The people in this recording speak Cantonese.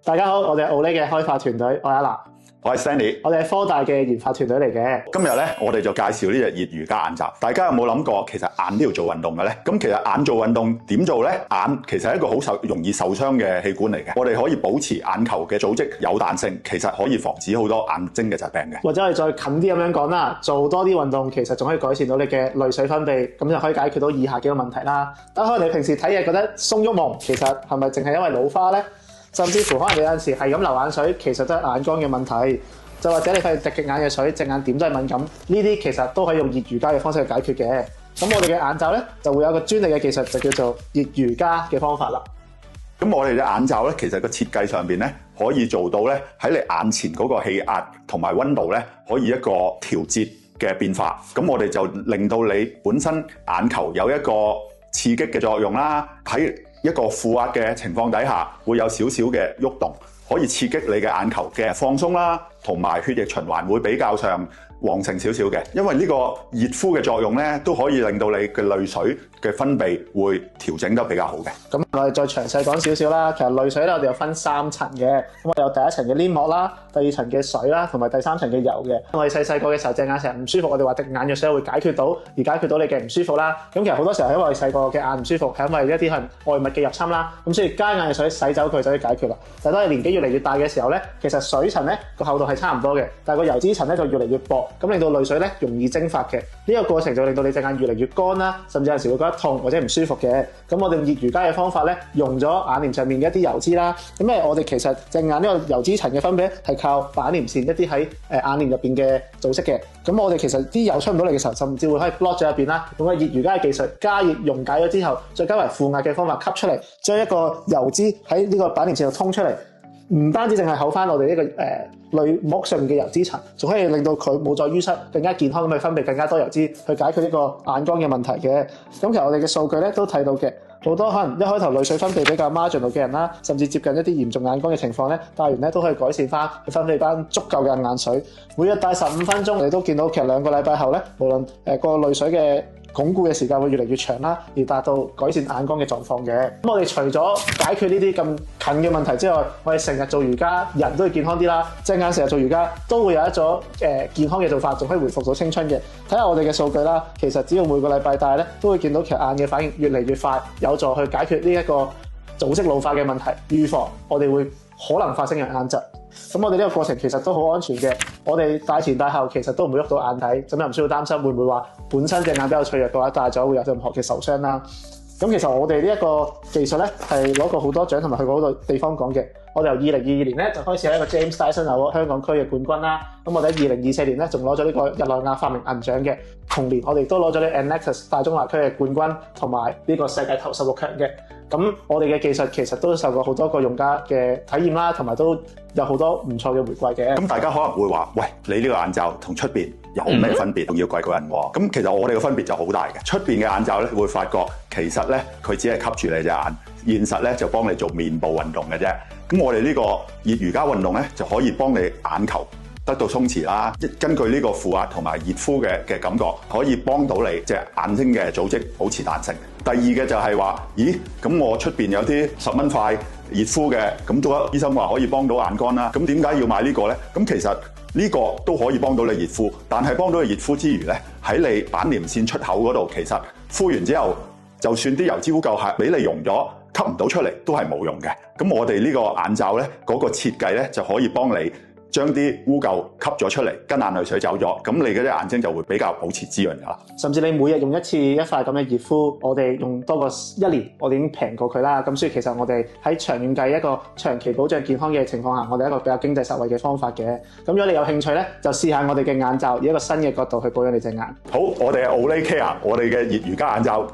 大家好，我哋係奧利嘅開發團隊，我係阿南，我係 Stanley，我哋係科大嘅研發團隊嚟嘅。今日咧，我哋就介紹呢隻熱瑜伽眼罩。大家有冇諗過，其實眼都要做運動嘅咧？咁其實眼做運動點做咧？眼其實係一個好容易受傷嘅器官嚟嘅。我哋可以保持眼球嘅組織有彈性，其實可以防止好多眼睛嘅疾病嘅。或者我哋再近啲咁樣講啦，做多啲運動，其實仲可以改善到你嘅淚水分泌，咁就可以解決到以下幾個問題啦。打開你平時睇嘢覺得鬆郁矇，其實係咪淨係因為老花咧？甚至乎可能你有陣時係咁流眼水，其實都係眼光嘅問題。就或者你發現滴極眼嘅水，隻眼點都係敏感，呢啲其實都可以用熱瑜伽嘅方式去解決嘅。咁我哋嘅眼罩咧就會有個專利嘅技術，就叫做熱瑜伽嘅方法啦。咁我哋嘅眼罩咧，其實個設計上邊咧，可以做到咧喺你眼前嗰個氣壓同埋溫度咧，可以一個調節嘅變化。咁我哋就令到你本身眼球有一個刺激嘅作用啦，喺一個負壓嘅情況底下，會有少少嘅喐動，可以刺激你嘅眼球嘅放鬆啦，同埋血液循環會比較上旺盛少少嘅。因為呢個熱敷嘅作用咧，都可以令到你嘅淚水嘅分泌會調整得比較好嘅。咁我哋再詳細講少少啦。其實淚水咧，我哋有分3層嘅。咁我哋有第一層嘅黏膜啦，第二層嘅水啦，同埋第三層嘅油嘅。我哋細個嘅時候隻眼成日唔舒服，我哋話滴眼藥水會解決到，而解決到你嘅唔舒服啦。咁其實好多時候係因為我哋細個嘅眼唔舒服，係因為一啲係外物嘅入侵啦。咁所以加眼藥水洗走佢就可以解決啦。但係當你年紀越嚟越大嘅時候咧，其實水層咧個厚度係差唔多嘅，但係個油脂層咧就越嚟越薄，咁令到淚水咧容易蒸發嘅。呢個過程就令到你隻眼越嚟越乾啦，甚至有陣時會覺得痛或者唔舒服嘅。咁我哋用熱瑜伽嘅方法咧，用咗眼簾上面嘅一啲油脂啦。咁咧我哋其實隻眼呢個油脂層嘅分泌咧係靠板簾線一啲喺眼簾入邊嘅組織嘅。咁我哋其實啲油出唔到嚟嘅時候，甚至會可以 block 咗入邊啦。用個熱瑜伽嘅技術加熱溶解咗之後，再加埋負壓嘅方法吸出嚟，將一個油脂喺呢個板簾線度通出嚟。唔單止淨係厚翻我哋呢個淚膜上面嘅油脂層，仲可以令到佢冇再淤塞，更加健康咁去分泌更加多油脂，去解決呢個眼光嘅問題嘅。咁其實我哋嘅數據咧都睇到嘅，好多可能一開頭淚水分泌比較 marginal 嘅人啦，甚至接近一啲嚴重眼光嘅情況咧，戴完咧都可以改善翻，去分泌翻足夠嘅眼水。每日戴15分鐘，你都見到其實2個禮拜後咧，無論個淚水嘅鞏固嘅時間會越嚟越長啦，而達到改善眼光嘅狀況嘅。咁我哋除咗解決呢啲咁近嘅問題之外，我哋成日做瑜伽，人都要健康啲啦。隻眼成日做瑜伽都會有一種健康嘅做法，仲可以回復到青春嘅。睇下我哋嘅數據啦，其實只要每個禮拜戴咧，都會見到其實眼嘅反應越嚟越快，有助去解決呢一個組織老化嘅問題，預防我哋會可能發生嘅眼疾。咁我哋呢個過程其實都好安全嘅，我哋戴前戴後其實都唔會喐到眼底，咁又唔需要擔心會唔會話本身隻眼比較脆弱嘅話戴咗會有任何嘅受傷啦。咁其實我哋呢一個技術咧係攞過好多獎同埋去過好多地方講嘅。我哋由2022年咧就開始係一個 James Dyson Award香港區嘅冠軍啦。咁我哋喺2024年咧仲攞咗呢個日內瓦發明銀獎嘅。同年我哋都攞咗呢 Annexus 大中華區嘅冠軍同埋呢個世界頭16強嘅。咁我哋嘅技術其實都受過好多個用家嘅體驗啦，同埋都有好多唔錯嘅回饋嘅。咁大家可能會話：喂，你呢個眼罩同出邊有咩分別？仲要貴過人喎？咁其實我哋嘅分別就好大嘅。出邊嘅眼罩咧會發覺其實咧佢只係吸住你隻眼，現實咧就幫你做面部運動嘅啫。咁我哋呢個熱瑜伽運動咧就可以幫你眼球得到鬆弛啦，根據呢個負壓同埋熱敷嘅感覺，可以幫到你隻眼睛嘅組織保持彈性。第二嘅就係話，咦，咁我出邊有啲10蚊塊熱敷嘅，咁都醫生話可以幫到眼乾啦，咁點解要買呢個呢？咁其實呢個都可以幫到你熱敷，但係幫到你熱敷之餘呢，喺你板簾線出口嗰度，其實敷完之後，就算啲油脂污垢係俾你溶咗，吸唔到出嚟都係冇用嘅。咁我哋呢個眼罩呢，嗰個設計呢，就可以幫你將啲污垢吸咗出嚟，跟眼淚水走咗，咁你嗰隻眼睛就會比較保持滋潤㗎啦。甚至你每日用一次一塊咁嘅熱敷，我哋用多過1年，我哋已經平過佢啦。咁所以其實我哋喺長遠計一個長期保障健康嘅情況下，我哋一個比較經濟實惠嘅方法嘅。咁如果你有興趣咧，就試下我哋嘅眼罩，以一個新嘅角度去保養你隻眼。好，我哋係 Olay Care，我哋嘅熱瑜伽眼罩